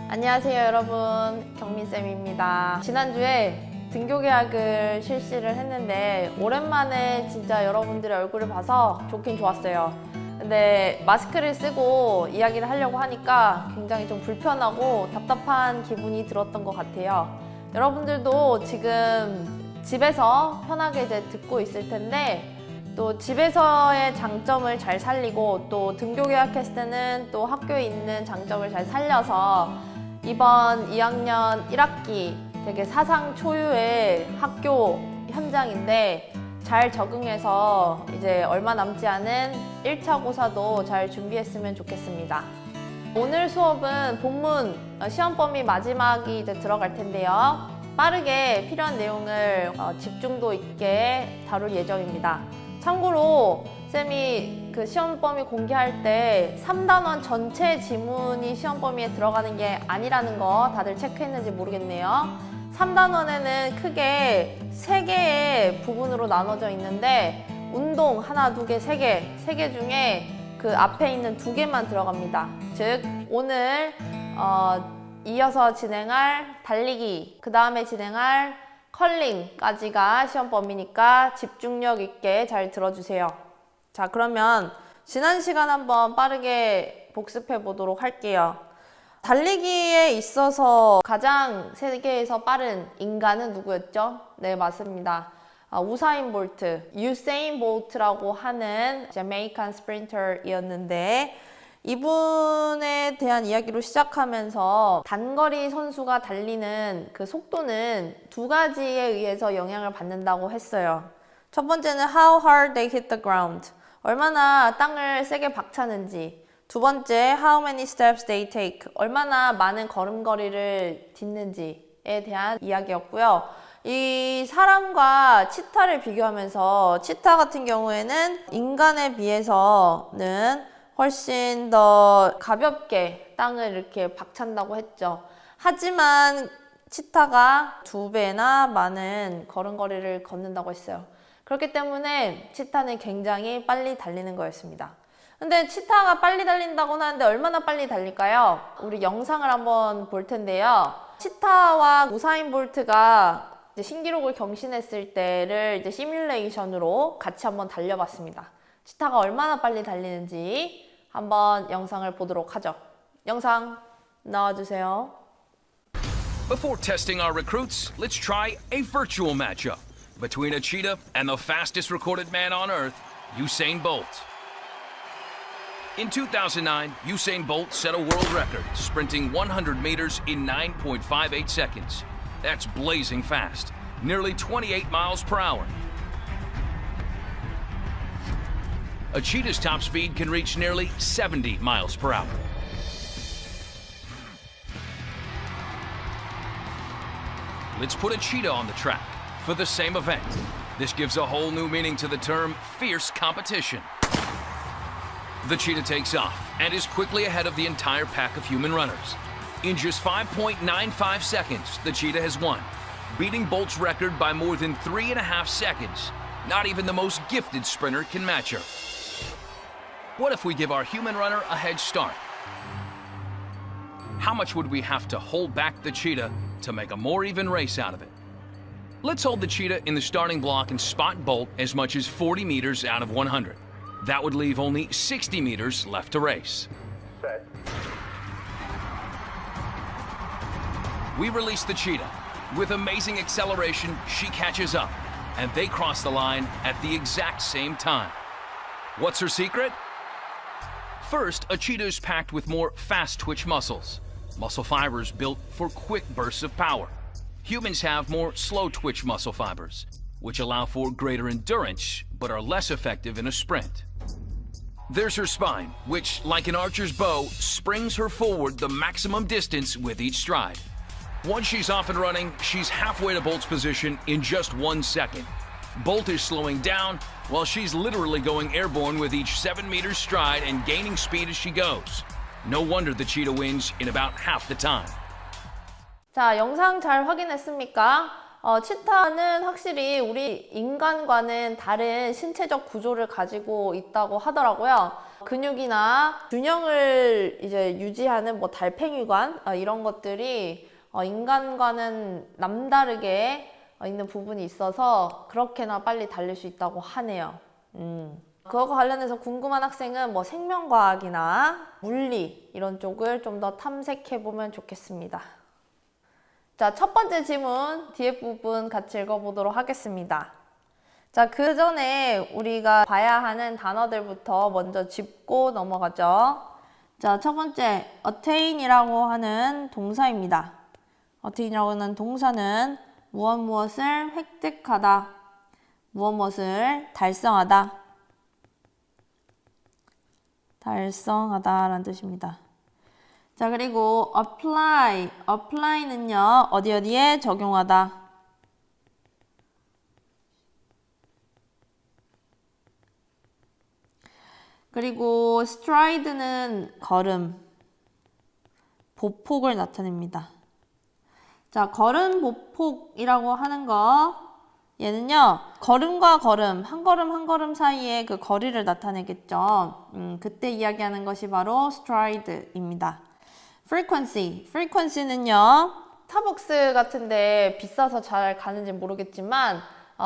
안녕하세요 여러분, 경민쌤입니다. 지난주에 등교 계약을 실시를 했는데 오랜만에 진짜 여러분들의 얼굴을 봐서 좋긴 좋았어요. 근데 마스크를 쓰고 이야기를 하려고 하니까 굉장히 좀 불편하고 답답한 기분이 들었던 것 같아요. 여러분들도 지금 집에서 편하게 이제 듣고 있을 텐데 또 집에서의 장점을 잘 살리고 또 등교 계약했을 때는 또 학교에 있는 장점을 잘 살려서 이번 2학년 1학기 되게 사상 초유의 학교 현장인데 잘 적응해서 이제 얼마 남지 않은 1차 고사도 잘 준비했으면 좋겠습니다. 오늘 수업은 본문 시험 범위 마지막이 이제 들어갈 텐데요. 빠르게 필요한 내용을 집중도 있게 다룰 예정입니다. 참고로 쌤이 그 시험 범위 공개할 때 3단원 전체 지문이 시험 범위에 들어가는 게 아니라는 거 다들 체크했는지 모르겠네요. 3단원에는 크게 3개의 부분으로 나눠져 있는데 운동 하나, 두 개, 세 개 중에 그 앞에 있는 2개만 들어갑니다. 즉 오늘 이어서 진행할 달리기, 그 다음에 진행할 컬링까지가 시험 범위니까 집중력 있게 잘 들어주세요. 자, 그러면 지난 시간 한번 빠르게 복습해 보도록 할게요. 달리기에 있어서 가장 세계에서 빠른 인간은 누구였죠? 네, 맞습니다. 우사인 볼트, 유세인 볼트라고 하는 자메이칸 스프린터이었는데 이분에 대한 이야기로 시작하면서 단거리 선수가 달리는 그 속도는 2가지에 의해서 영향을 받는다고 했어요. 첫 번째는 how hard they hit the ground. 얼마나 땅을 세게 박차는지. 두 번째, how many steps they take. 얼마나 많은 걸음걸이를 딛는지에 대한 이야기였고요. 이 사람과 치타를 비교하면서 치타 같은 경우에는 인간에 비해서는 훨씬 더 가볍게 땅을 이렇게 박찬다고 했죠. 하지만 치타가 2배나 많은 걸음걸이를 걷는다고 했어요. 그렇기 때문에 치타는 굉장히 빨리 달리는 거였습니다. 근데 치타가 빨리 달린다고는 하는데 얼마나 빨리 달릴까요? 우리 영상을 한번 볼 텐데요. 치타와 우사인 볼트가 이제 신기록을 경신했을 때를 이제 시뮬레이션으로 같이 한번 달려봤습니다. 치타가 얼마나 빨리 달리는지 한번 영상을 보도록 하죠. 영상 나와주세요. Before testing our recruits, let's try a virtual matchup between a cheetah and the fastest recorded man on Earth, Usain Bolt. In 2009, Usain Bolt set a world record, sprinting 100 meters in 9.58 seconds. That's blazing fast, nearly 28 miles per hour. A cheetah's top speed can reach nearly 70 miles per hour. Let's put a cheetah on the track for the same event. This gives a whole new meaning to the term fierce competition. The cheetah takes off and is quickly ahead of the entire pack of human runners. In just 5.95 seconds, the cheetah has won, beating Bolt's record by more than 3.5 seconds. Not even the most gifted sprinter can match her. What if we give our human runner a head start? How much would we have to hold back the cheetah to make a more even race out of it? Let's hold the cheetah in the starting block and spot Bolt as much as 40 meters out of 100. That would leave only 60 meters left to race. Set. We release the cheetah. With amazing acceleration, she catches up, and they cross the line at the exact same time. What's her secret? First, a cheetah is packed with more fast-twitch muscles, muscle fibers built for quick bursts of power. Humans have more slow-twitch muscle fibers, which allow for greater endurance, but are less effective in a sprint. There's her spine, which, like an archer's bow, springs her forward the maximum distance with each stride. Once she's off and running, she's halfway to Bolt's position in just 1 second. Bolt is slowing down, while she's literally going airborne with each 7-meter stride and gaining speed as she goes. No wonder the cheetah wins in about half the time. 자, 영상 잘 확인했습니까? 치타는 확실히 우리 인간과는 다른 신체적 구조를 가지고 있다고 하더라고요. 근육이나 균형을 이제 유지하는 뭐 달팽이관 이런 것들이 인간과는 남다르게 있는 부분이 있어서 그렇게나 빨리 달릴 수 있다고 하네요. 그거와 관련해서 궁금한 학생은 뭐 생명과학이나 물리 이런 쪽을 좀 더 탐색해 보면 좋겠습니다. 자, 첫 번째 지문 뒤에 부분 같이 읽어보도록 하겠습니다. 자, 그 전에 우리가 봐야 하는 단어들부터 먼저 짚고 넘어가죠. 자, 첫 번째 attain이라고 하는 동사입니다. attain이라고 하는 동사는 무엇을 획득하다, 무엇을 달성하다, 달성하다라는 뜻입니다. 자, 그리고 apply는요, 어디에 적용하다. 그리고 stride는 걸음, 보폭을 나타냅니다. 자, 걸음 보폭이라고 하는 거, 얘는요, 걸음과 걸음, 한 걸음 한 걸음 사이에 그 거리를 나타내겠죠. 그때 이야기하는 것이 바로 stride입니다. frequency는요, 스타벅스 같은데 비싸서 잘 가는지 모르겠지만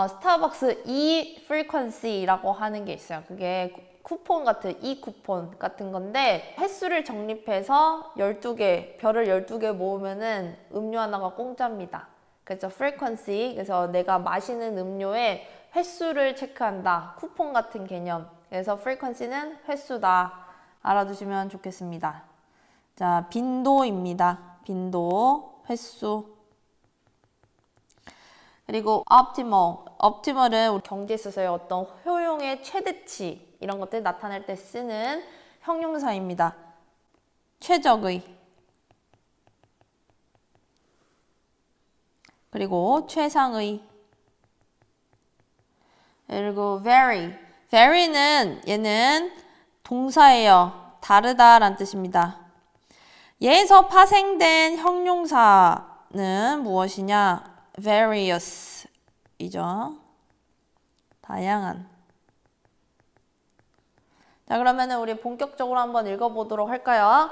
스타벅스 frequency라고 하는 게 있어요. 그게 쿠폰 같은 쿠폰 같은 건데 횟수를 적립해서 12개, 별을 12개 모으면은 음료 하나가 공짜입니다. 그래서 frequency, 그래서 내가 마시는 음료의 횟수를 체크한다. 쿠폰 같은 개념. 그래서 frequency는 횟수다. 알아두시면 좋겠습니다. 자, 빈도입니다. 빈도, 횟수. 그리고 optimal은 우리 경제에 있어서의 어떤 효용의 최대치 이런 것들 나타낼 때 쓰는 형용사입니다. 최적의. 그리고 최상의. 그리고 vary는 얘는 동사예요. 다르다라는 뜻입니다. 얘에서 파생된 형용사는 무엇이냐? various 이죠. 다양한. 자, 그러면은 우리 본격적으로 한번 읽어보도록 할까요?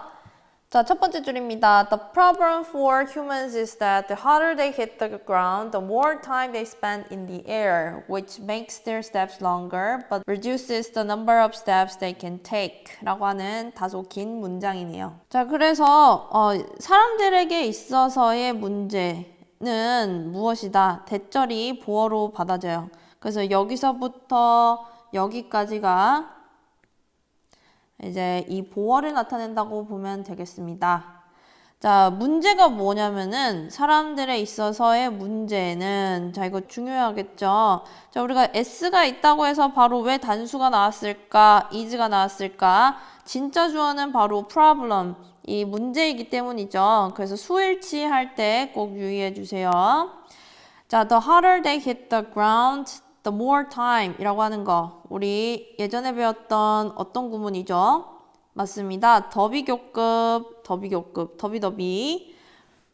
자, 첫 번째 줄입니다. The problem for humans is that the harder they hit the ground, the more time they spend in the air, which makes their steps longer, but reduces the number of steps they can take. 라고 하는 다소 긴 문장이네요. 자, 그래서 사람들에게 있어서의 문제는 무엇이다? 대절이 보어로 받아져요. 그래서 여기서부터 여기까지가 이제 이 보어를 나타낸다고 보면 되겠습니다. 자, 문제가 뭐냐면은 사람들에 있어서의 문제는, 자, 이거 중요하겠죠. 자, 우리가 s가 있다고 해서 바로 왜 단수가 나왔을까, is가 나왔을까? 진짜 주어는 바로 problem, 이 문제이기 때문이죠. 그래서 수일치 할 때 꼭 유의해 주세요. 자, the harder they hit the ground, the more time 이라고 하는 거, 우리 예전에 배웠던 어떤 구문이죠? 맞습니다. 더비교급, 더비더비.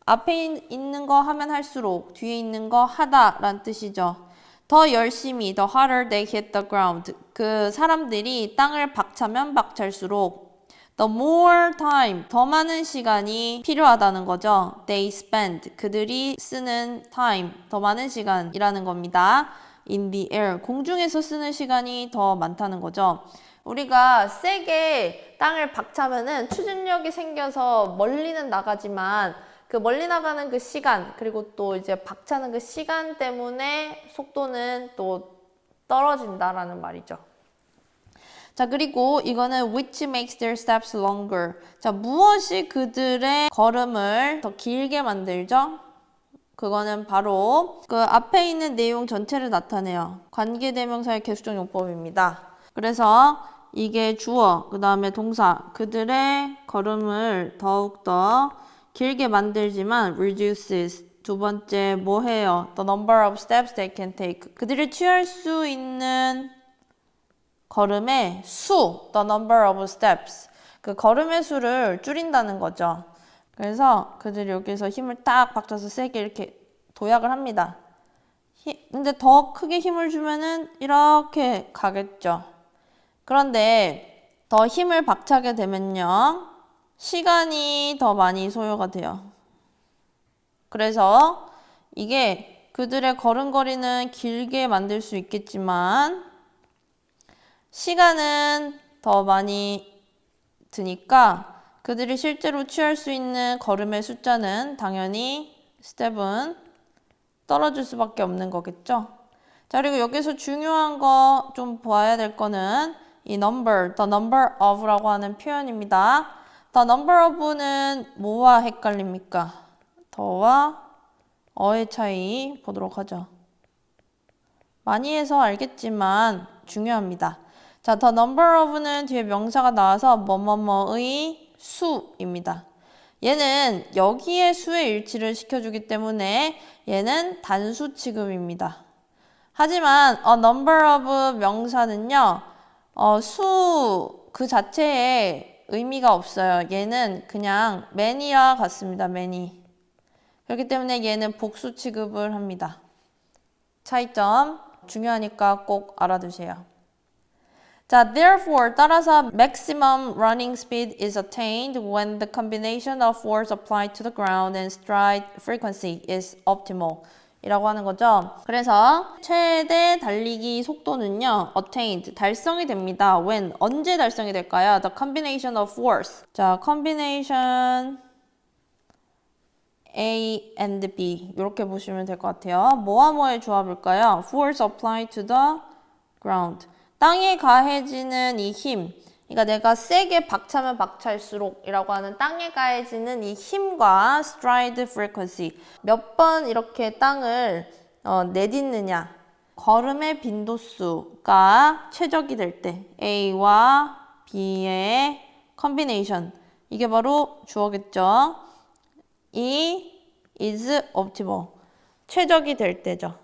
앞에 있는 거 하면 할수록 뒤에 있는 거 하다 라는 뜻이죠. 더 열심히, the harder they hit the ground. 그 사람들이 땅을 박차면 박찰수록 the more time, 더 많은 시간이 필요하다는 거죠. They spend, 그들이 쓰는 time, 더 많은 시간이라는 겁니다. In the air, 공중에서 쓰는 시간이 더 많다는 거죠. 우리가 세게 땅을 박차면은 추진력이 생겨서 멀리는 나가지만 그 멀리 나가는 그 시간, 그리고 또 이제 박차는 그 시간 때문에 속도는 또 떨어진다라는 말이죠. 자, 그리고 이거는 which makes their steps longer. 자, 무엇이 그들의 걸음을 더 길게 만들죠? 그거는 바로 그 앞에 있는 내용 전체를 나타내요. 관계대명사의 계수적 용법입니다. 그래서 이게 주어, 그 다음에 동사, 그들의 걸음을 더욱더 길게 만들지만 reduces, 두 번째 뭐 해요? The number of steps they can take. 그들이 취할 수 있는 걸음의 수, the number of steps. 그 걸음의 수를 줄인다는 거죠. 그래서 그들이 여기서 힘을 딱 박쳐서 세게 이렇게 도약을 합니다. 근데 더 크게 힘을 주면은 이렇게 가겠죠. 그런데 더 힘을 박차게 되면요. 시간이 더 많이 소요가 돼요. 그래서 이게 그들의 걸음걸이는 길게 만들 수 있겠지만 시간은 더 많이 드니까 그들이 실제로 취할 수 있는 걸음의 숫자는 당연히 스텝은 떨어질 수밖에 없는 거겠죠. 자, 그리고 여기서 중요한 거 좀 봐야 될 거는 이 number, the number of라고 하는 표현입니다. the number of는 뭐와 헷갈립니까? 더와 어의 차이 보도록 하죠. 많이 해서 알겠지만 중요합니다. 자, the number of는 뒤에 명사가 나와서 뭐뭐뭐의 수입니다. 얘는 여기에 수의 일치를 시켜주기 때문에 얘는 단수 취급입니다. 하지만 a number of 명사는요, 수 그 자체에 의미가 없어요. 얘는 그냥 many와 같습니다. many. 그렇기 때문에 얘는 복수 취급을 합니다. 차이점 중요하니까 꼭 알아두세요. 자, therefore 따라서 maximum running speed is attained when the combination of force applied to the ground and stride frequency is optimal. 이라고 하는 거죠. 그래서 최대 달리기 속도는요, attained, 달성이 됩니다. when, 언제 달성이 될까요? The combination of force. 자, combination A and B 이렇게 보시면 될 것 같아요. 뭐와 뭐의 조합일까요? Force applied to the ground. 땅에 가해지는 이 힘. 그러니까 내가 세게 박차면 박찰수록 이라고 하는 땅에 가해지는 이 힘과 stride frequency. 몇 번 이렇게 땅을 내딛느냐. 걸음의 빈도수가 최적이 될 때 A와 B의 combination. 이게 바로 주어겠죠. 이 is optimal. 최적이 될 때죠.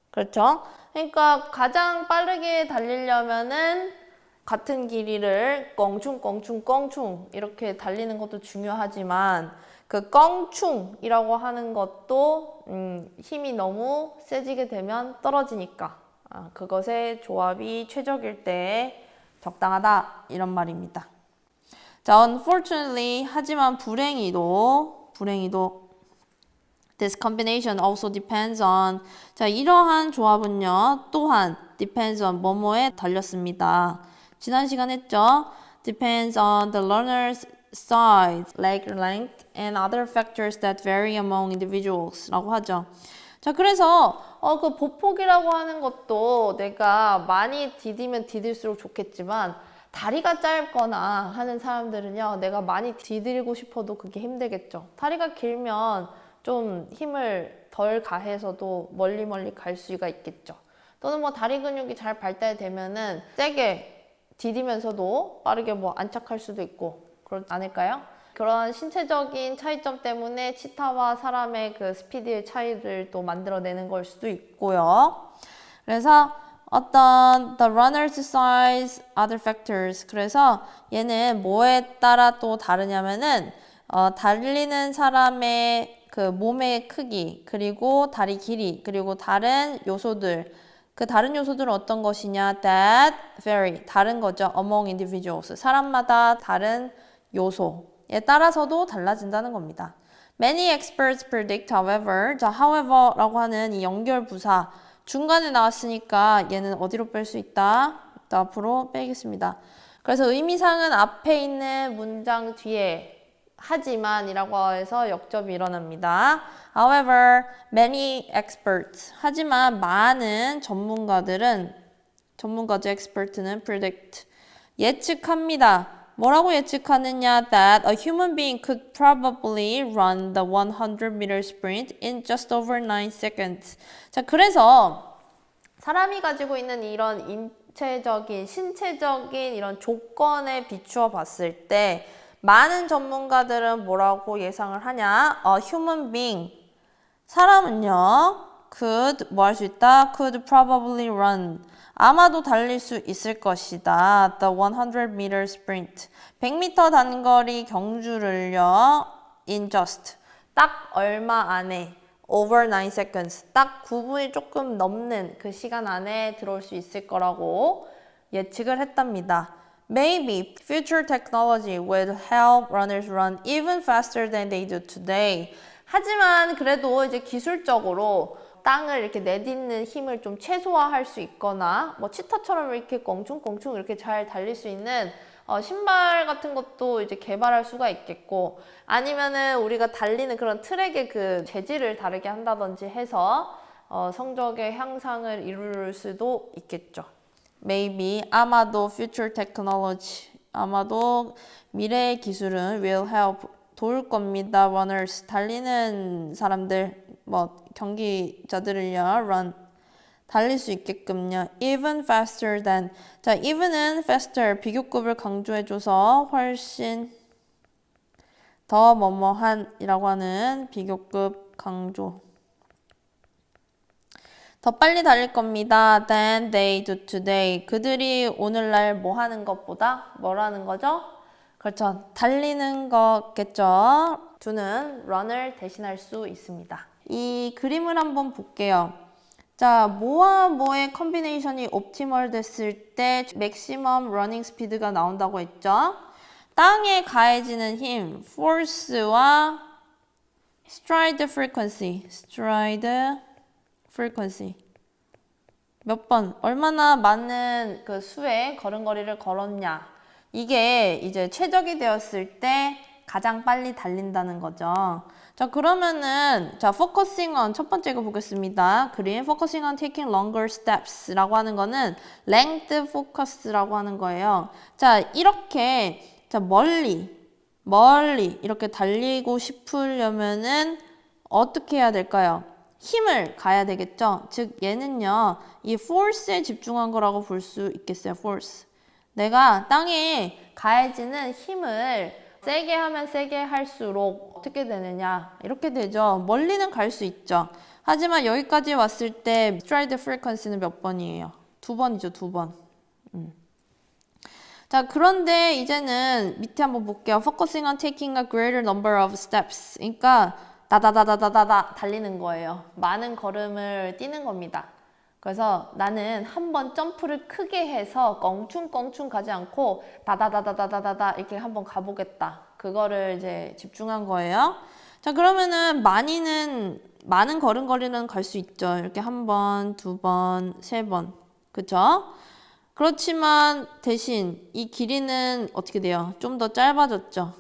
그렇죠? 그러니까 가장 빠르게 달리려면은 같은 길이를 껑충 이렇게 달리는 것도 중요하지만 그 껑충이라고 하는 것도 힘이 너무 세지게 되면 떨어지니까 그것의 조합이 최적일 때 적당하다 이런 말입니다. 자, unfortunately 하지만 불행히도 this combination also depends on 자, 이러한 조합은요 또한 depends on 뭐뭐에 달렸습니다. 지난 시간 했죠. depends on the learner's size, leg length, and other factors that vary among individuals 라고 하죠. 자, 그래서 그 보폭이라고 하는 것도 내가 많이 디디면 디딜수록 좋겠지만 다리가 짧거나 하는 사람들은요, 내가 많이 디디고 싶어도 그게 힘들겠죠. 다리가 길면 좀 힘을 덜 가해서도 멀리 갈 수가 있겠죠. 또는 뭐 다리 근육이 잘 발달되면은 세게 디디면서도 빠르게 뭐 안착할 수도 있고 그렇지 않을까요? 그런 신체적인 차이점 때문에 치타와 사람의 그 스피드의 차이를 또 만들어내는 걸 수도 있고요. 그래서 어떤 the runner's size, other factors. 그래서 얘는 뭐에 따라 또 다르냐면은 달리는 사람의 그 몸의 크기, 그리고 다리 길이, 그리고 다른 요소들. 그 다른 요소들은 어떤 것이냐? That vary. 다른 거죠. Among individuals. 사람마다 다른 요소에 따라서도 달라진다는 겁니다. Many experts predict, however. 자, however라고 하는 이 연결 부사. 중간에 나왔으니까 얘는 어디로 뺄 수 있다? 또 앞으로 빼겠습니다. 그래서 의미상은 앞에 있는 문장 뒤에 하지만 이라고 해서 역접이 일어납니다. However, many experts. 하지만 많은 전문가들은 expert는 predict. 예측합니다. 뭐라고 예측하느냐? That a human being could probably run the 100-meter sprint in just over 9 seconds. 자, 그래서 사람이 가지고 있는 이런 신체적인 이런 조건에 비추어 봤을 때 많은 전문가들은 뭐라고 예상을 하냐? A human being. 사람은요, could, 뭐 할 수 있다? Could probably run. 아마도 달릴 수 있을 것이다. The 100-meter sprint. 100m 단거리 경주를요, in just. 딱 얼마 안에. Over 9 seconds. 딱 9분이 조금 넘는 그 시간 안에 들어올 수 있을 거라고 예측을 했답니다. Maybe future technology would help runners run even faster than they do today. 하지만 그래도 이제 기술적으로 땅을 이렇게 내딛는 힘을 좀 최소화할 수 있거나 뭐 치타처럼 이렇게 껑충껑충 이렇게 잘 달릴 수 있는 신발 같은 것도 이제 개발할 수가 있겠고 아니면은 우리가 달리는 그런 트랙의 그 재질을 다르게 한다든지 해서 성적의 향상을 이룰 수도 있겠죠. Maybe 아마도 future technology 아마도 미래의 기술은 will help 도울 겁니다. runners 달리는 사람들 뭐 경기자들을요 run 달릴 수 있게끔요. even faster than 자 even은 faster 비교급을 강조해줘서 훨씬 더 뭐뭐한이라고 하는 비교급 강조 더 빨리 달릴 겁니다. than they do today. 그들이 오늘날 뭐 하는 것보다 뭐라는 거죠? 그렇죠. 달리는 거겠죠. do는 run을 대신할 수 있습니다. 이 그림을 한번 볼게요. 자, 뭐와 뭐의 컨비네이션이 옵티멀 됐을 때 맥시멈 러닝 스피드가 나온다고 했죠? 땅에 가해지는 힘, force와 stride frequency, 몇 번, 얼마나 많은 그 수의 걸음걸이를 걸었냐. 이게 이제 최적이 되었을 때 가장 빨리 달린다는 거죠. 자, 그러면은, 자, focusing on, 첫 번째 거 보겠습니다. 그림, focusing on taking longer steps 라고 하는 거는 length focus라고 하는 거예요. 자, 이렇게, 자, 멀리, 이렇게 달리고 싶으려면은 어떻게 해야 될까요? 힘을 가야 되겠죠. 즉 얘는요. 이 force에 집중한 거라고 볼 수 있겠어요. force. 내가 땅에 가해지는 힘을 세게 하면 세게 할수록 어떻게 되느냐. 이렇게 되죠. 멀리는 갈 수 있죠. 하지만 여기까지 왔을 때 stride frequency는 몇 번이에요? 2번이죠. 2번. 자, 그런데 이제는 밑에 한번 볼게요. Focusing on taking a greater number of steps. 그러니까 다다다다다다 달리는 거예요. 많은 걸음을 뛰는 겁니다. 그래서 나는 한번 점프를 크게 해서 껑충껑충 가지 않고 다다다다다다다 이렇게 한번 가보겠다. 그거를 이제 집중한 거예요. 자, 그러면은 많은 걸음걸이는 갈 수 있죠. 이렇게 한 번, 2번, 3번. 그쵸? 그렇지만 대신 이 길이는 어떻게 돼요? 좀 더 짧아졌죠.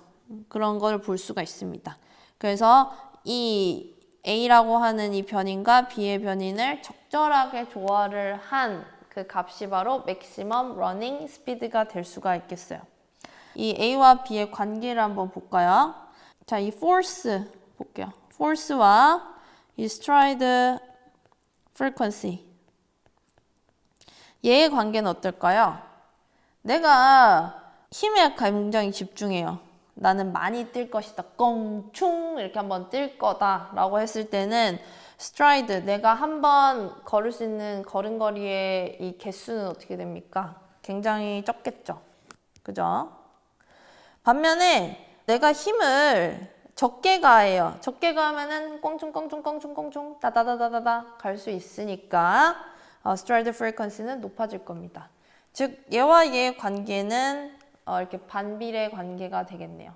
그런 걸 볼 수가 있습니다. 그래서 이 A라고 하는 이 변인과 B의 변인을 적절하게 조화를 한 그 값이 바로 맥시멈 러닝 스피드가 될 수가 있겠어요. 이 A와 B의 관계를 한번 볼까요? 자, 이 force 볼게요. force와 이 stride frequency. 얘의 관계는 어떨까요? 내가 힘에 굉장히 집중해요. 나는 많이 뛸 것이다. 껑충 이렇게 한번 뛸 거다 라고 했을 때는 stride, 내가 한번 걸을 수 있는 걸음걸이의 이 개수는 어떻게 됩니까? 굉장히 적겠죠. 그죠? 반면에 내가 힘을 적게 가해요. 적게 가하면은 껑충 다다다다다다 갈 수 있으니까 stride frequency는 높아질 겁니다. 즉 얘와 얘의 관계는 이렇게 반비례 관계가 되겠네요.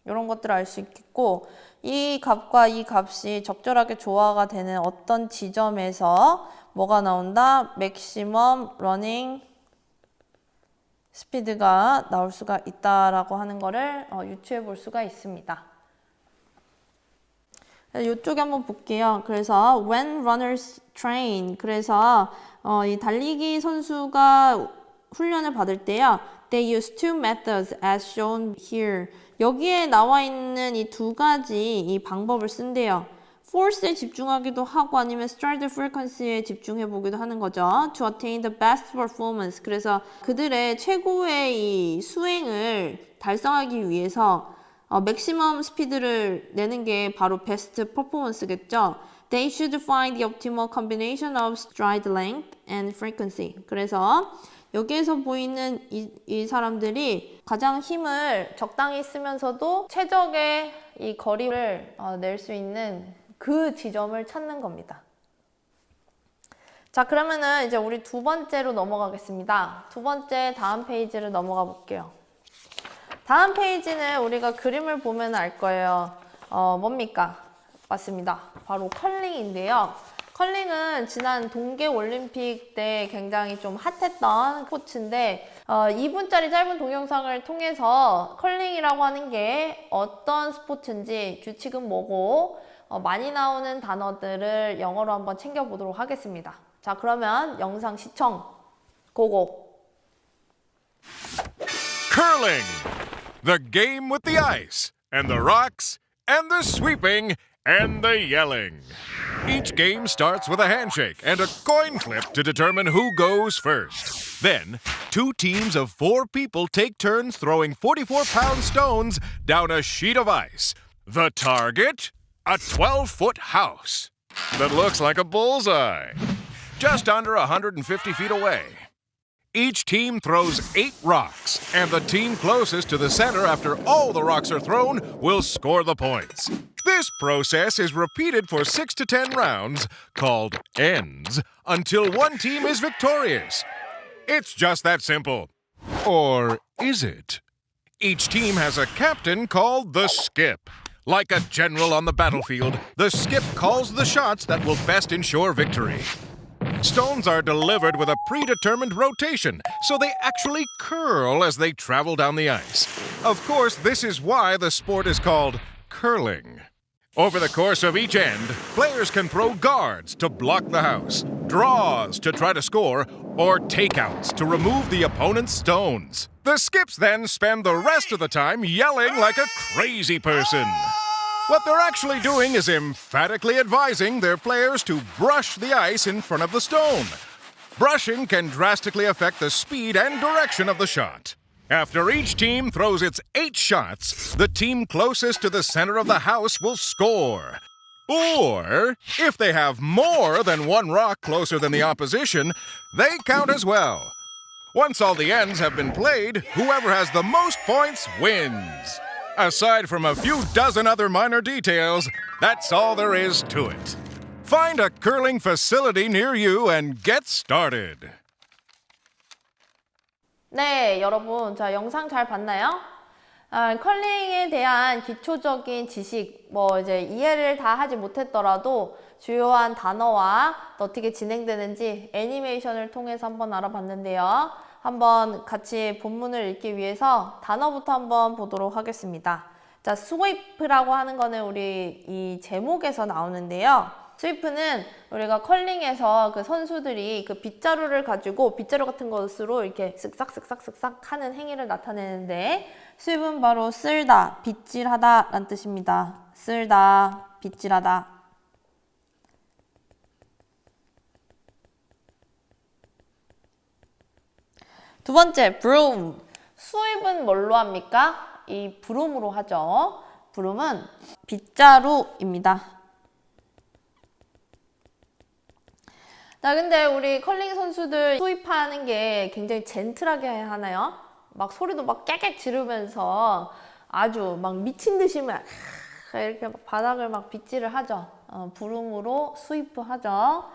이런 것들을 알 수 있겠고 이 값과 이 값이 적절하게 조화가 되는 어떤 지점에서 뭐가 나온다? 맥시멈 러닝 스피드가 나올 수가 있다라고 하는 거를 유추해 볼 수가 있습니다. 이쪽에 한번 볼게요. 그래서 when runners train, 그래서 이 달리기 선수가 훈련을 받을 때요. They use two methods as shown here. 여기에 나와 있는 이 두 가지 이 방법을 쓴대요. force에 집중하기도 하고 아니면 stride frequency에 집중해 보기도 하는 거죠. To attain the best performance. 그래서 그들의 최고의 이 수행을 달성하기 위해서 맥시멈 스피드를 내는 게 바로 베스트 퍼포먼스겠죠. They should find the optimal combination of stride length and frequency. 그래서 여기에서 보이는 이 사람들이 가장 힘을 적당히 쓰면서도 최적의 이 거리를 낼 수 있는 그 지점을 찾는 겁니다. 자, 그러면은 이제 우리 두 번째로 넘어가겠습니다. 두 번째 다음 페이지를 넘어가 볼게요. 다음 페이지는 우리가 그림을 보면 알 거예요. 뭡니까? 맞습니다. 바로 컬링인데요. 컬링은 지난 동계올림픽 때 굉장히 좀 핫했던 스포츠인데 2분짜리 짧은 동영상을 통해서 컬링이라고 하는 게 어떤 스포츠인지 규칙은 뭐고 많이 나오는 단어들을 영어로 한번 챙겨보도록 하겠습니다. 자, 그러면 영상 시청 고고! Curling, the game with the ice, and the rocks, and the sweeping, and the yelling. Each game starts with a handshake and a coin flip to determine who goes first. Then, two teams of 4 people take turns throwing 44-pound stones down a sheet of ice. The target? A 12-foot house that looks like a bullseye, just under 150 feet away. Each team throws 8 rocks, and the team closest to the center after all the rocks are thrown will score the points. This process is repeated for 6 to 10 rounds, called ends, until one team is victorious. It's just that simple. Or is it? Each team has a captain called the skip. Like a general on the battlefield, the skip calls the shots that will best ensure victory. Stones are delivered with a predetermined rotation, so they actually curl as they travel down the ice. Of course, this is why the sport is called curling. Over the course of each end, players can throw guards to block the house, draws to try to score, or takeouts to remove the opponent's stones. The skips then spend the rest of the time yelling like a crazy person. What they're actually doing is emphatically advising their players to brush the ice in front of the stone. Brushing can drastically affect the speed and direction of the shot. After each team throws its 8 shots, the team closest to the center of the house will score. Or, if they have more than 1 rock closer than the opposition, they count as well. Once all the ends have been played, whoever has the most points wins. Aside from a few dozen other minor details, that's all there is to it. Find a curling facility near you and get started. 네, 여러분, 자, 영상 잘 봤나요? 컬링에 대한 기초적인 지식, 이제 이해를 다 하지 못했더라도 주요한 단어와 어떻게 진행되는지 애니메이션을 통해서 한번 알아봤는데요. 한번 같이 본문을 읽기 위해서 단어부터 한번 보도록 하겠습니다. 자, 스위프라고 하는 거는 우리 이 제목에서 나오는데요. 스위프는 우리가 컬링에서 그 선수들이 그 빗자루를 가지고 빗자루 같은 것으로 이렇게 쓱싹쓱싹쓱싹 하는 행위를 나타내는데 스위프는 바로 쓸다, 빗질하다 라는 뜻입니다. 쓸다, 빗질하다. 두 번째, broom. 수입은 뭘로 합니까? 이 브룸으로 하죠. 브룸은 빗자루입니다. 자, 근데 우리 컬링 선수들 수입하는 게 굉장히 젠틀하게 하나요? 막 소리도 막 깨깨 지르면서 아주 막 미친 듯이 막 이렇게 막 바닥을 막 빗질을 하죠. 브룸으로 스위프하죠.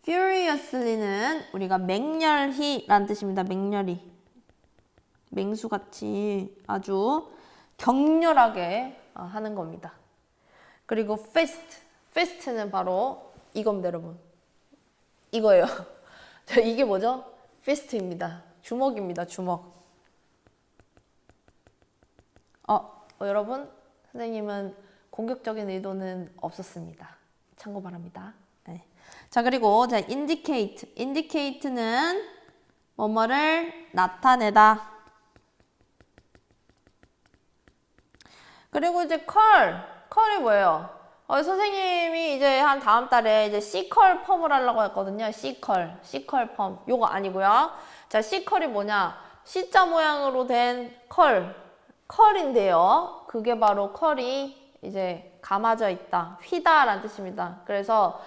Furiously는 우리가 맹렬히 라는 뜻입니다. 맹렬히. 맹수같이 아주 격렬하게 하는 겁니다. 그리고 fist는 바로 이겁니다, 여러분. 이거예요. 자, 이게 뭐죠? fist입니다. 주먹입니다, 주먹. 여러분, 선생님은 공격적인 의도는 없었습니다. 참고 바랍니다. 네. 자, 그리고 자, indicate는 뭐뭐를 나타내다. 그리고 이제 컬이 뭐예요? 선생님이 이제 한 다음 달에 이제 C컬 펌을 하려고 했거든요. C컬 펌. 요거 아니고요. 자, C컬이 뭐냐? C자 모양으로 된 컬인데요. 그게 바로 컬이 이제 감아져 있다, 휘다라는 뜻입니다. 그래서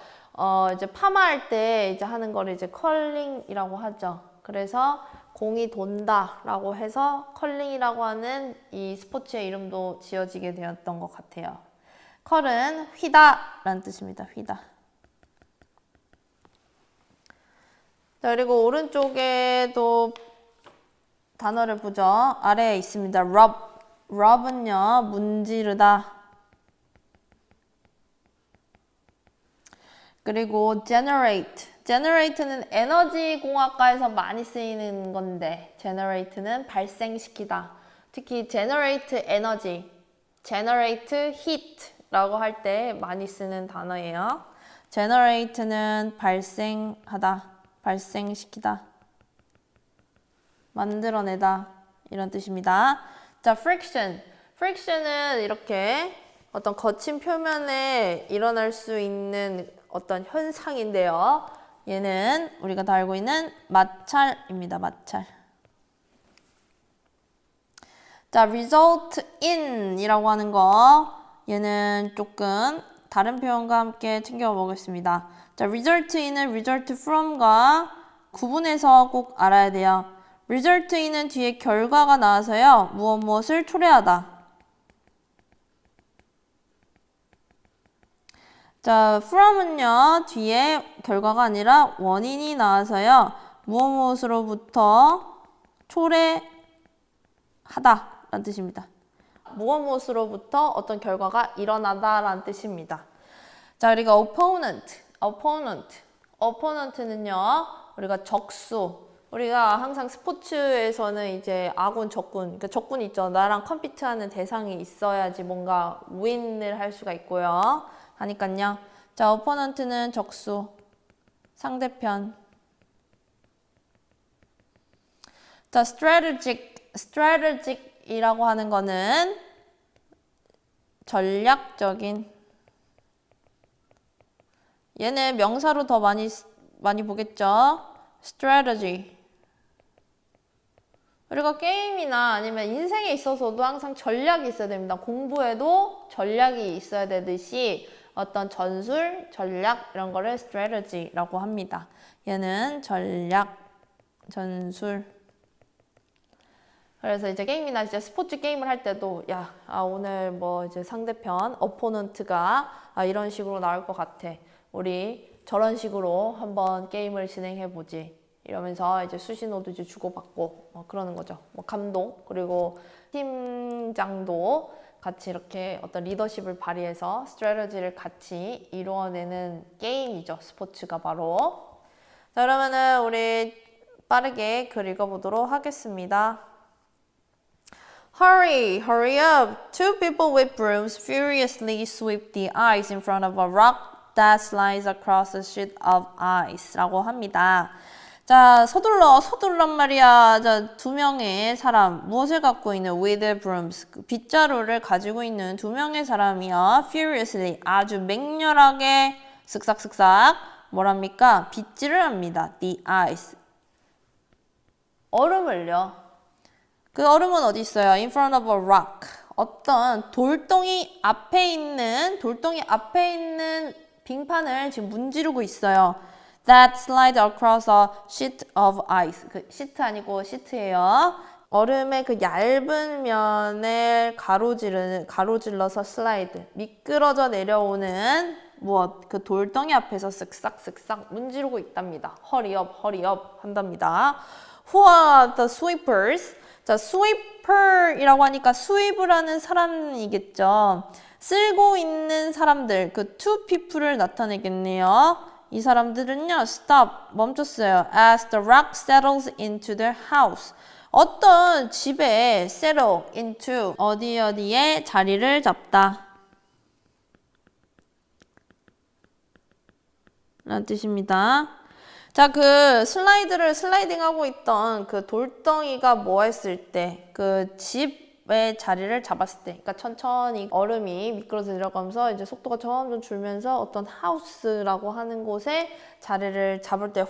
이제 파마할 때 이제 하는 거를 이제 컬링이라고 하죠. 그래서 공이 돈다라고 해서 컬링이라고 하는 이 스포츠의 이름도 지어지게 되었던 것 같아요. 컬은 휘다라는 뜻입니다. 휘다. 자, 그리고 오른쪽에도 단어를 보죠. 아래에 있습니다. rub은요, 문지르다. 그리고 generate는 에너지 공학과에서 많이 쓰이는 건데, generate는 발생시키다. 특히 generate 에너지, generate heat라고 할 때 많이 쓰는 단어예요. generate는 발생하다, 발생시키다, 만들어내다 이런 뜻입니다. 자, friction은 이렇게 어떤 거친 표면에 일어날 수 있는 어떤 현상인데요. 얘는 우리가 다 알고 있는 마찰입니다. 마찰. 자, result in 이라고 하는 거, 얘는 조금 다른 표현과 함께 챙겨보겠습니다. 자, result in은 result from과 구분해서 꼭 알아야 돼요. result in은 뒤에 결과가 나와서요, 무엇을 초래하다. 자, from은요, 뒤에 결과가 아니라 원인이 나와서요, 무엇으로부터 초래하다 라는 뜻입니다. 무엇으로부터 어떤 결과가 일어나다라는 뜻입니다. 자, 그리고 opponent는요, 우리가 적수. 우리가 항상 스포츠에서는 이제 아군, 적군, 그러니까 적군이 있죠. 나랑 컴피트하는 대상이 있어야지 뭔가 윈을 할 수가 있고요. 하니까요. 자, opponent는 적수, 상대편. 자, strategic이라고 하는 거는 전략적인. 얘는 명사로 더 많이 보겠죠. strategy. 우리가 게임이나 아니면 인생에 있어서도 항상 전략이 있어야 됩니다. 공부에도 전략이 있어야 되듯이 어떤 전술, 전략 이런 거를 strategy라고 합니다. 얘는 전략, 전술. 그래서 이제 게임이나 이제 스포츠 게임을 할 때도 오늘 뭐 이제 상대편 opponent가 이런 식으로 나올 것 같아. 우리 저런 식으로 한번 게임을 진행해 보지. 이러면서 이제 수신호도 이제 주고받고 그러는 거죠. 뭐 감독 그리고 팀장도 같이 이렇게 어떤 리더십을 발휘해서 스트래티지를 같이 이루어내는 게임이죠. 스포츠가 바로. 자, 그러면은 우리 빠르게 글 읽어보도록 하겠습니다. Hurry, hurry up. Two people with brooms furiously sweep the ice in front of a rock that slides across a sheet of ice 라고 합니다. 자, 서둘란 말이야. 자, 두 명의 사람, 무엇을 갖고 있는 with brooms, 빗자루를 가지고 있는 두 명의 사람이요. furiously, 아주 맹렬하게 슥싹슥싹 뭐랍니까? 빗질을 합니다. the ice. 얼음을요. 그 얼음은 어디 있어요? in front of a rock. 어떤 돌덩이 앞에 있는 빙판을 지금 문지르고 있어요. That slide across a sheet of ice. 그 시트 아니고 시트예요. 얼음의 그 얇은 면을 가로질러서 슬라이드. 미끄러져 내려오는 무엇? 그 돌덩이 앞에서 쓱싹쓱싹 문지르고 있답니다. Hurry up 한답니다. Who are the sweepers? 자, sweeper이라고 하니까 수입을 하는 사람이겠죠. 쓸고 있는 사람들, 그 two people을 나타내겠네요. 이 사람들은요, stop, 멈췄어요. As the rock settles into their house. 어떤 집에 settle into, 어디에 자리를 잡다. 라는 뜻입니다. 자, 그 슬라이딩하고 있던 그 돌덩이가 뭐 했을 때, 그 집의 자리를 잡았을 때, 그러니까 천천히 얼음이 미끄러져 내려가면서 이제 속도가 점점 줄면서 어떤 하우스라고 하는 곳에 자리를 잡을 때,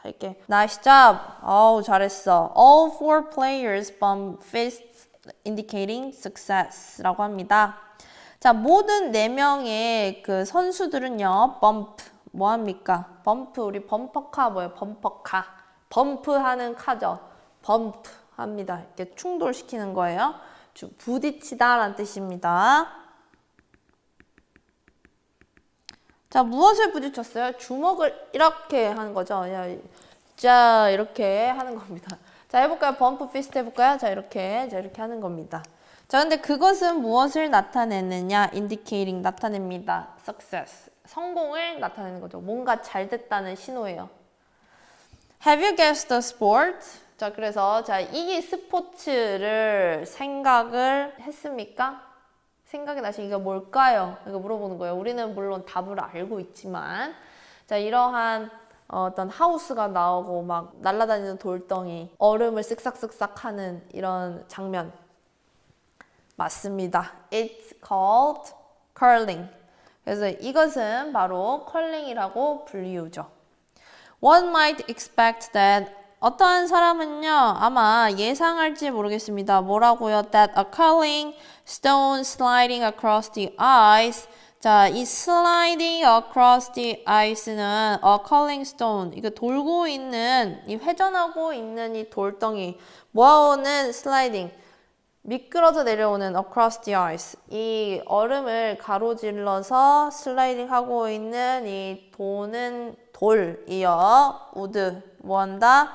이렇게 nice job, 어우 잘했어. All four players bump fists indicating success라고 합니다. 자, 모든 4명의 그 선수들은요, bump 뭐합니까? 범프, 우리 범퍼카 뭐예요? 범퍼카. 범프하는 카죠. 범프 합니다. 이렇게 충돌시키는 거예요. 부딪히다 라는 뜻입니다. 자, 무엇을 부딪혔어요? 주먹을 이렇게 하는 거죠. 자, 이렇게 하는 겁니다. 자, 해볼까요? 범프 피스트 해볼까요? 자, 이렇게 하는 겁니다. 자, 근데 그것은 무엇을 나타내느냐? indicating, 나타냅니다. success, 성공을 나타내는 거죠. 뭔가 잘 됐다는 신호예요. Have you guessed the sport? 자, 그래서 자, 이 스포츠를 생각을 했습니까? 생각이 나시 이게 뭘까요? 이거 물어보는 거예요. 우리는 물론 답을 알고 있지만 자, 이러한 어떤 하우스가 나오고 막 날아다니는 돌덩이, 얼음을 쓱싹쓱싹 하는 이런 장면 맞습니다. It's called curling. 그래서 이것은 바로 컬링이라고 불리우죠. One might expect that 어떠한 사람은요 아마 예상할지 모르겠습니다. 뭐라고요? That a curling stone sliding across the ice. 자, 이 sliding across the ice는 a curling stone. 이거 돌고 있는, 이 회전하고 있는 이 돌덩이. 뭐하고는 sliding. 미끄러져 내려오는 across the ice. 이 얼음을 가로질러서 슬라이딩 하고 있는 이 도는 돌이여. would 뭐한다?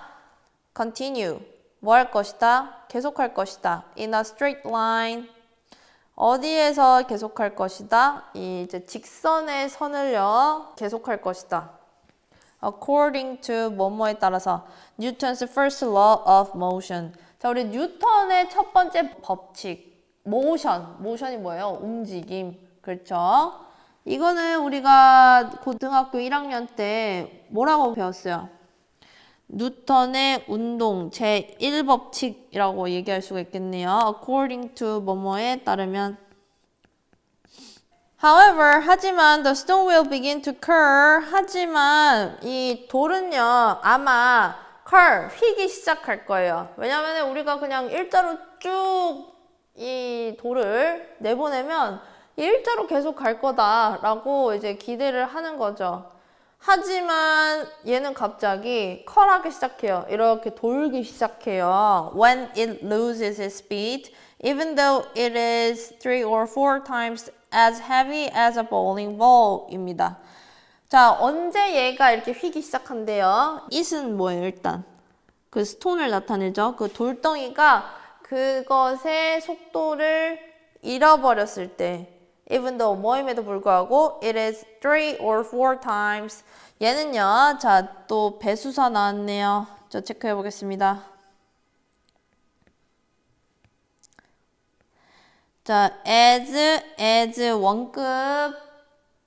continue. 뭐 할 것이다? 계속할 것이다. in a straight line. 어디에서 계속할 것이다? 이 이제 직선의 선을요 계속할 것이다. According to 뭐뭐에 따라서 Newton's first law of motion. 자, 우리 뉴턴의 첫 번째 법칙 motion이 뭐예요? 움직임. 그렇죠? 이거는 우리가 고등학교 1학년 때 뭐라고 배웠어요? 뉴턴의 운동 제1법칙이라고 얘기할 수가 있겠네요. According to 뭐뭐에 따르면. However, 하지만 the stone will begin to curl. 하지만 이 돌은요 아마 curl, 휘기 시작할 거예요. 왜냐면 우리가 그냥 일자로 쭉 이 돌을 내보내면 일자로 계속 갈 거다라고 이제 기대를 하는 거죠. 하지만 얘는 갑자기 컬하기 시작해요. 이렇게 돌기 시작해요. When it loses its speed, even though it is 3 or 4 times as heavy as a bowling ball입니다. 자, 언제 얘가 이렇게 휘기 시작한대요? it은 뭐예요, 일단? 그 스톤을 나타내죠. 그 돌덩이가 그것의 속도를 잃어버렸을 때 even though 뭐임에도 불구하고 it is 3 or 4 times. 얘는요. 자, 또 배수사 나왔네요. 저 체크해 보겠습니다. 자, as 원급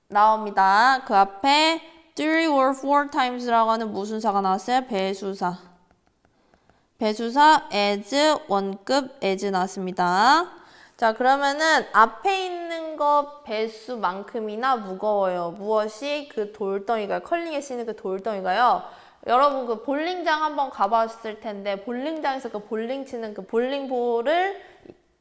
나옵니다. 그 앞에 3 or 4 times라고 하는 무슨 사가 나왔어요? 배수사. 배수사 as 원급 as 나왔습니다. 자, 그러면은 앞에 있는 거 배수만큼이나 무거워요. 무엇이? 그 돌덩이가요. 컬링에 쓰이는 그 돌덩이가요. 여러분 그 볼링장 한번 가봤을 텐데 볼링장에서 그 볼링 치는 그 볼링볼을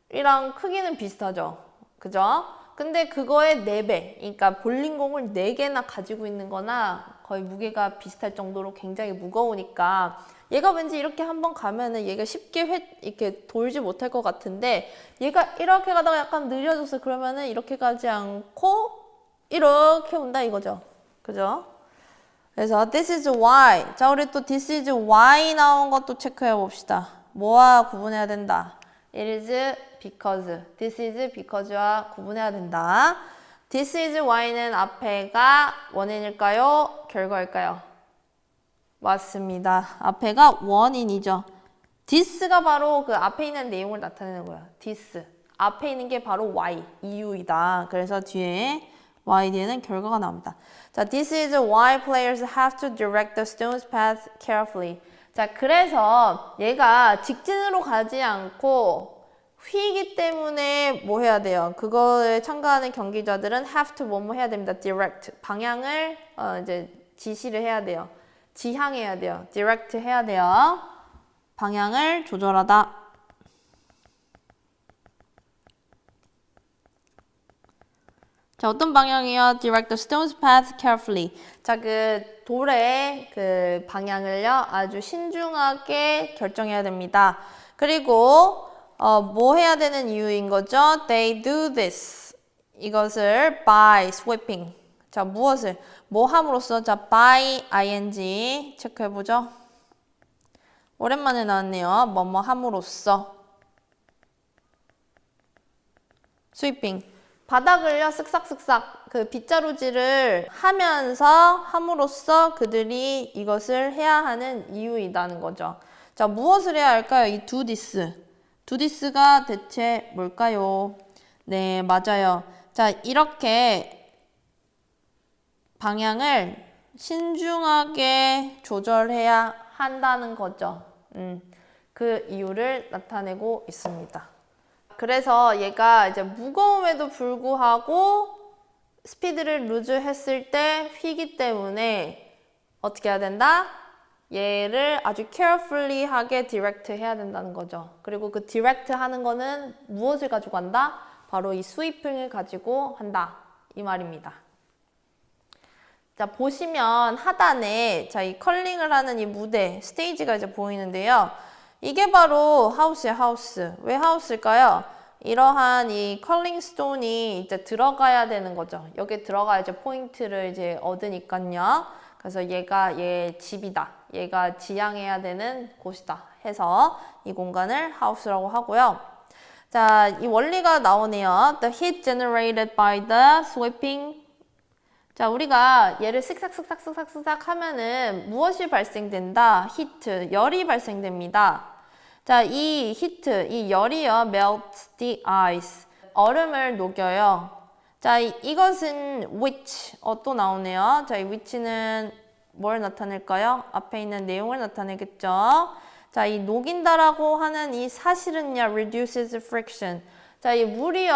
이랑 크기는 비슷하죠. 그죠? 근데 그거의 4배. 그러니까 볼링공을 4개나 가지고 있는 거나 거의 무게가 비슷할 정도로 굉장히 무거우니까 얘가 왠지 이렇게 한번 가면은 얘가 쉽게 이렇게 돌지 못할 것 같은데 얘가 이렇게 가다가 약간 느려져서 그러면은 이렇게 가지 않고 이렇게 온다 이거죠. 그죠? 그래서 this is why. 자, 우리 또 this is why 나온 것도 체크해 봅시다. 뭐와 구분해야 된다. It is because. This is because와 구분해야 된다. This is why는 앞에가 원인일까요? 결과일까요? 맞습니다. 앞에가 원인이죠. this가 바로 그 앞에 있는 내용을 나타내는 거예요. this. 앞에 있는 게 바로 why, 이유이다. 그래서 뒤에 y 뒤에는 결과가 나옵니다. 자, this is why players have to direct the stone's path carefully. 자, 그래서 얘가 직진으로 가지 않고 휘기 때문에 뭐 해야 돼요? 그거에 참가하는 경기자들은 have to 뭐뭐 해야 됩니다. direct. 방향을 이제 지시를 해야 돼요. 지향해야 돼요. direct 해야 돼요. 방향을 조절하다. 자, 어떤 방향이요? Direct the stone's path carefully. 자, 그 돌의 그 방향을요 아주 신중하게 결정해야 됩니다. 그리고 뭐 해야 되는 이유인 거죠? They do this. 이것을 by sweeping. 자, 무엇을? 뭐 함으로써? 자, by ing 체크해보죠. 오랜만에 나왔네요. 뭐뭐 함으로써. 스위핑. 바닥을요, 쓱싹쓱싹 그 빗자루질을 함으로써 그들이 이것을 해야 하는 이유이라는 거죠. 자, 무엇을 해야 할까요? 이 do this. do this가 대체 뭘까요? 네, 맞아요. 자, 이렇게 방향을 신중하게 조절해야 한다는 거죠. 그 이유를 나타내고 있습니다. 그래서 얘가 이제 무거움에도 불구하고 스피드를 루즈 했을 때 휘기 때문에 어떻게 해야 된다? 얘를 아주 carefully 하게 디렉트 해야 된다는 거죠. 그리고 그 디렉트 하는 거는 무엇을 가지고 한다? 바로 이 스위핑을 가지고 한다. 이 말입니다. 자, 보시면 하단에 자, 이 컬링을 하는 이 무대, 스테이지가 이제 보이는데요. 이게 바로 하우스예요, 하우스. 왜 하우스일까요? 이러한 이 컬링 스톤이 이제 들어가야 되는 거죠. 여기에 들어가야 이제 포인트를 이제 얻으니까요. 그래서 얘가 얘 집이다. 얘가 지향해야 되는 곳이다. 해서 이 공간을 하우스라고 하고요. 자, 이 원리가 나오네요. The heat generated by the sweeping. 자, 우리가 얘를 쓱싹쓱싹쓱싹쓱싹 하면은 무엇이 발생된다? 히트, 열이 발생됩니다. 자, 이 히트, 이 열이요, melt the ice. 얼음을 녹여요. 자, 이것은 which, 또 나오네요. 자, 이 which는 뭘 나타낼까요? 앞에 있는 내용을 나타내겠죠. 자, 이 녹인다라고 하는 이 사실은요, reduces friction. 자, 이 물이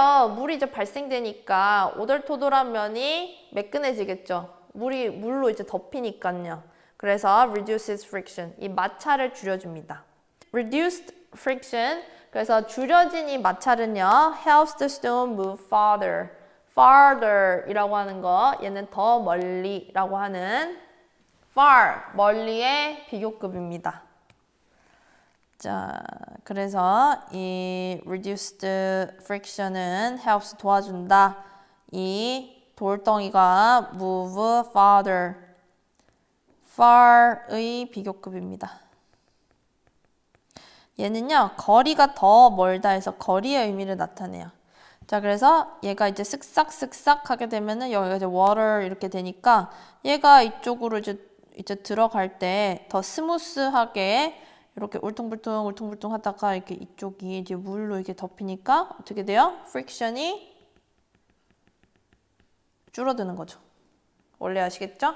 이제 발생되니까 오돌토돌한 면이 매끈해지겠죠. 물로 이제 덮이니까요. 그래서 reduces friction, 이 마찰을 줄여줍니다. reduced friction, 그래서 줄여진 이 마찰은요, helps the stone move farther. farther 이라고 하는 거, 얘는 더 멀리라고 하는 far, 멀리의 비교급입니다. 자, 그래서 이 reduced friction은 helps 도와준다. 이 돌덩이가 move farther, far의 비교급입니다. 얘는요, 거리가 더 멀다 해서 거리의 의미를 나타내요. 자, 그래서 얘가 이제 쓱싹쓱싹 하게 되면은 여기가 이제 water 이렇게 되니까 얘가 이쪽으로 이제 들어갈 때 더 스무스하게 이렇게 울퉁불퉁 하다가 이렇게 이쪽이 이제 물로 이렇게 덮이니까 어떻게 돼요? 프릭션이 줄어드는 거죠. 원래 아시겠죠?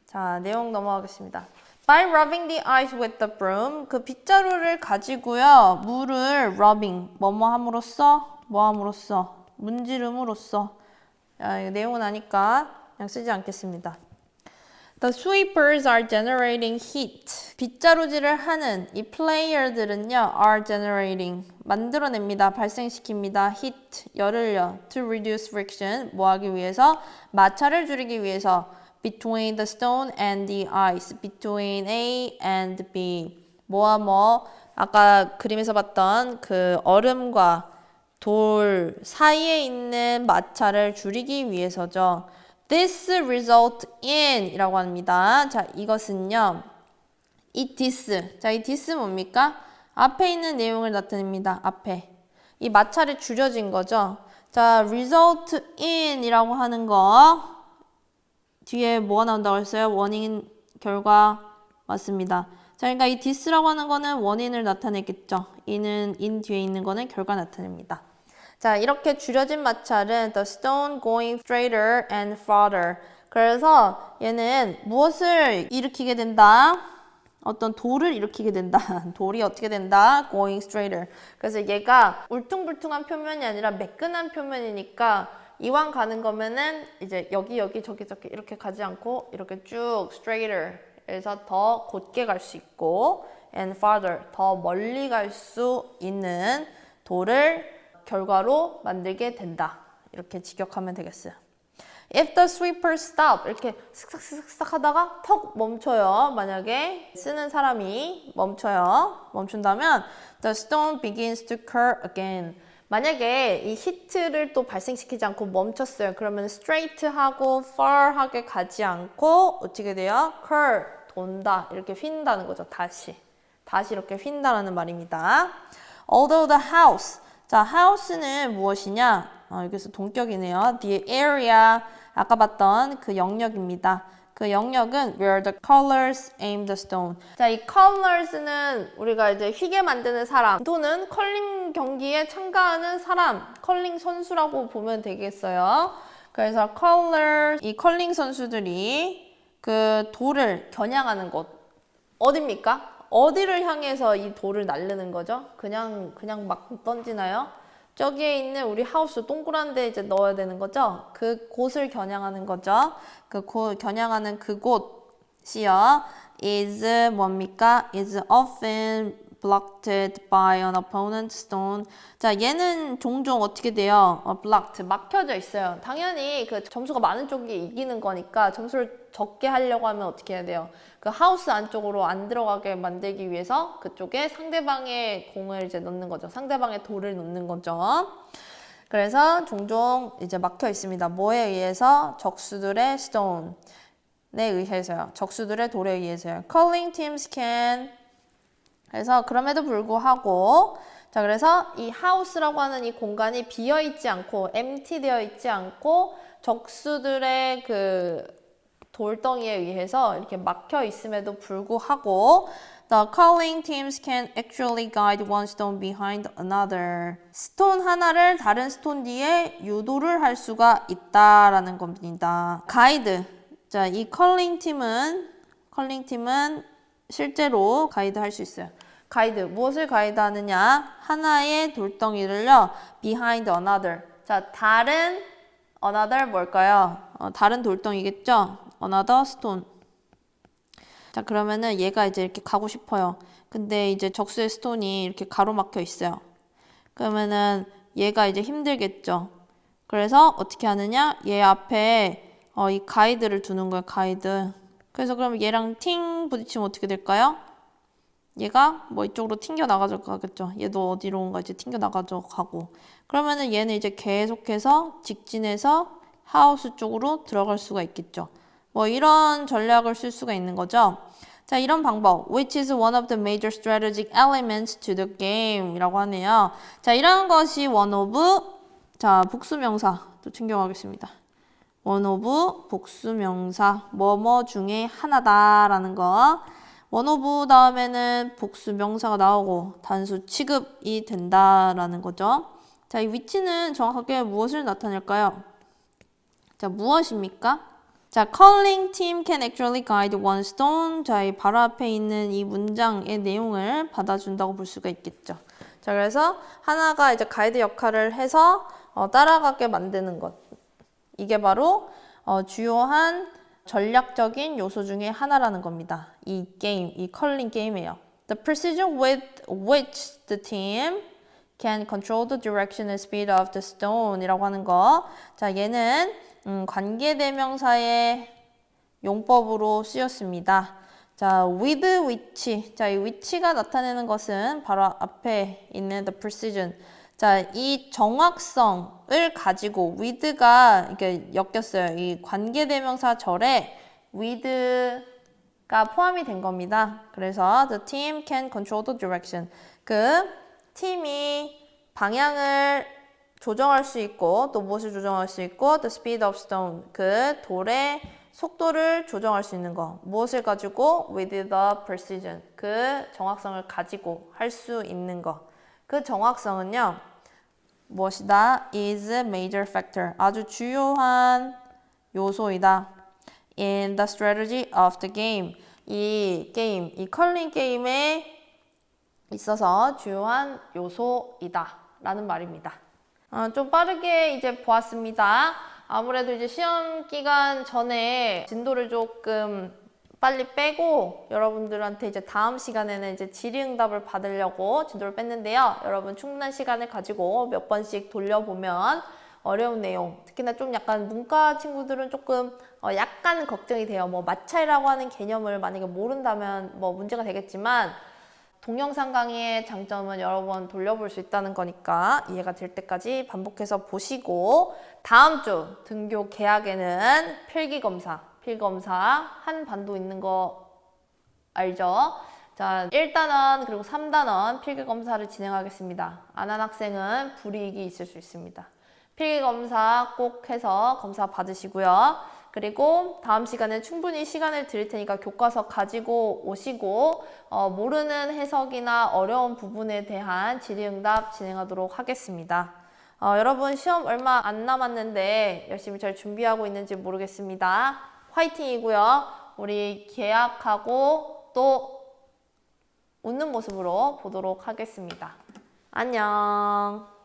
자, 내용 넘어가겠습니다. By rubbing the ice with the broom, 그 빗자루를 가지고요, 물을 rubbing, 뭐함으로써, 문지름으로써. 자, 이 내용은 아니까 그냥 쓰지 않겠습니다. The sweepers are generating heat. 빗자루질을 하는 이 플레이어들은요, are generating, 만들어냅니다, 발생시킵니다, heat, 열을요, to reduce friction, 뭐 하기 위해서? 마찰을 줄이기 위해서, between the stone and the ice, between A and B. 아까 그림에서 봤던 그 얼음과 돌 사이에 있는 마찰을 줄이기 위해서죠. This result in 이라고 합니다. 자, 이것은요, 이 this. 자, 이 this 뭡니까? 앞에 있는 내용을 나타냅니다. 앞에. 이 마찰이 줄여진 거죠. 자, result in 이라고 하는 거. 뒤에 뭐가 나온다고 했어요? 원인, 결과. 맞습니다. 자, 그러니까 이 this라고 하는 거는 원인을 나타내겠죠. in 뒤에 있는 거는 결과 나타냅니다. 자, 이렇게 줄여진 마찰은 the stone going straighter and farther. 그래서 얘는 무엇을 일으키게 된다? 어떤 돌을 일으키게 된다. 돌이 어떻게 된다? going straighter. 그래서 얘가 울퉁불퉁한 표면이 아니라 매끈한 표면이니까 이왕 가는 거면은 이제 여기 저기 이렇게 가지 않고 이렇게 쭉 straighter 에서 더 곧게 갈 수 있고 and farther, 더 멀리 갈 수 있는 돌을 결과로 만들게 된다. 이렇게 직역하면 되겠어요. If the sweeper stop, 이렇게 쓱싹쓱싹 하다가 턱 멈춰요. 만약에 쓰는 사람이 멈춘다면 the stone begins to curl again. 만약에 이 히트를 또 발생시키지 않고 멈췄어요. 그러면 straight하고 far하게 가지 않고 어떻게 돼요? curl, 돈다. 이렇게 휜다는 거죠. 다시. 다시 이렇게 휜다라는 말입니다. Although the house. 자, house는 무엇이냐? 여기서 동격이네요. The area. 아까 봤던 그 영역입니다. 그 영역은 where the colors aim the stone. 자, 이 colors는 우리가 이제 휘게 만드는 사람 또는 컬링 경기에 참가하는 사람, 컬링 선수라고 보면 되겠어요. 그래서 colors, 이 컬링 선수들이 그 돌을 겨냥하는 곳 어딥니까? 어디를 향해서 이 돌을 날르는 거죠? 그냥 막 던지나요? 저기에 있는 우리 하우스 동그란 데 이제 넣어야 되는 거죠? 그 곳을 겨냥하는 거죠. 겨냥하는 그곳이요. is 뭡니까? is often blocked by an opponent stone. 자, 얘는 종종 어떻게 돼요? blocked, 막혀져 있어요. 당연히 그 점수가 많은 쪽이 이기는 거니까 점수를 적게 하려고 하면 어떻게 해야 돼요? 그 하우스 안쪽으로 안 들어가게 만들기 위해서 그쪽에 상대방의 공을 이제 넣는 거죠. 상대방의 돌을 넣는 거죠. 그래서 종종 이제 막혀 있습니다. 뭐에 의해서? 적수들의 stone에 의해서요. 적수들의 돌에 의해서요. Calling teams can. 그래서 그럼에도 불구하고 자, 그래서 이 하우스라고 하는 이 공간이 비어 있지 않고 empty 되어 있지 않고 적수들의 그 돌덩이에 의해서 이렇게 막혀 있음에도 불구하고 The calling teams can actually guide one stone behind another. 스톤 하나를 다른 스톤 뒤에 유도를 할 수가 있다라는 겁니다. 가이드. 자, 이 calling 팀은 실제로 가이드 할 수 있어요. 가이드. 무엇을 가이드 하느냐? 하나의 돌덩이를요. behind another. 자, 다른 another 뭘까요? 다른 돌덩이겠죠? another stone. 자, 그러면은 얘가 이제 이렇게 가고 싶어요. 근데 이제 적수의 스톤이 이렇게 가로막혀 있어요. 그러면은 얘가 이제 힘들겠죠. 그래서 어떻게 하느냐? 얘 앞에 이 가이드를 두는 거예요. 가이드. 그래서 그러면 얘랑 팅 부딪히면 어떻게 될까요? 얘가 뭐 이쪽으로 튕겨 나가져 가겠죠. 얘도 어디로인가 이제 튕겨 나가져 가고. 그러면은 얘는 이제 계속해서 직진해서 하우스 쪽으로 들어갈 수가 있겠죠. 뭐 이런 전략을 쓸 수가 있는 거죠. 자, 이런 방법 which is one of the major strategic elements to the game 이라고 하네요. 자, 이런 것이 one of 자, 복수명사 또 챙겨가겠습니다. one of 복수명사 뭐뭐 중에 하나다라는 거. one of 다음에는 복수명사가 나오고 단수 취급이 된다라는 거죠. 자, 이 위치는 정확하게 무엇을 나타낼까요? 자, 무엇입니까? 자, calling team can actually guide one stone. 자, 이 바로 앞에 있는 이 문장의 내용을 받아준다고 볼 수가 있겠죠. 자, 그래서 하나가 이제 가이드 역할을 해서 따라가게 만드는 것. 이게 바로 주요한 전략적인 요소 중에 하나라는 겁니다. 이 게임, 이 calling 게임이에요. The precision with which the team can control the direction and speed of the stone 이라고 하는 거. 자, 얘는 관계대명사의 용법으로 쓰였습니다. 자, with which. 자, 이 which가 나타내는 것은 바로 앞에 있는 the precision. 자, 이 정확성을 가지고 with가 이렇게 엮였어요. 이 관계대명사 절에 with가 포함이 된 겁니다. 그래서 the team can control the direction. 그 팀이 방향을 조정할 수 있고 또 무엇을 조정할 수 있고 the speed of stone 그 돌의 속도를 조정할 수 있는 거 무엇을 가지고 with the precision 그 정확성을 가지고 할 수 있는 거 그 정확성은요 무엇이다 is a major factor 아주 주요한 요소이다 in the strategy of the game 이 게임 이 컬링 게임에 있어서 주요한 요소이다 라는 말입니다. 좀 빠르게 이제 보았습니다. 아무래도 이제 시험 기간 전에 진도를 조금 빨리 빼고 여러분들한테 이제 다음 시간에는 이제 질의응답을 받으려고 진도를 뺐는데요. 여러분 충분한 시간을 가지고 몇 번씩 돌려보면 어려운 내용, 특히나 좀 약간 문과 친구들은 조금 약간 걱정이 돼요. 뭐 마찰이라고 하는 개념을 만약에 모른다면 뭐 문제가 되겠지만 동영상 강의의 장점은 여러 번 돌려볼 수 있다는 거니까 이해가 될 때까지 반복해서 보시고 다음 주 등교 개학에는 필기검사 한 반도 있는 거 알죠? 자, 1단원 그리고 3단원 필기검사를 진행하겠습니다. 안 한 학생은 불이익이 있을 수 있습니다. 필기검사 꼭 해서 검사 받으시고요. 그리고 다음 시간에 충분히 시간을 드릴 테니까 교과서 가지고 오시고 모르는 해석이나 어려운 부분에 대한 질의응답 진행하도록 하겠습니다. 여러분 시험 얼마 안 남았는데 열심히 잘 준비하고 있는지 모르겠습니다. 화이팅이고요. 우리 계약하고 또 웃는 모습으로 보도록 하겠습니다. 안녕.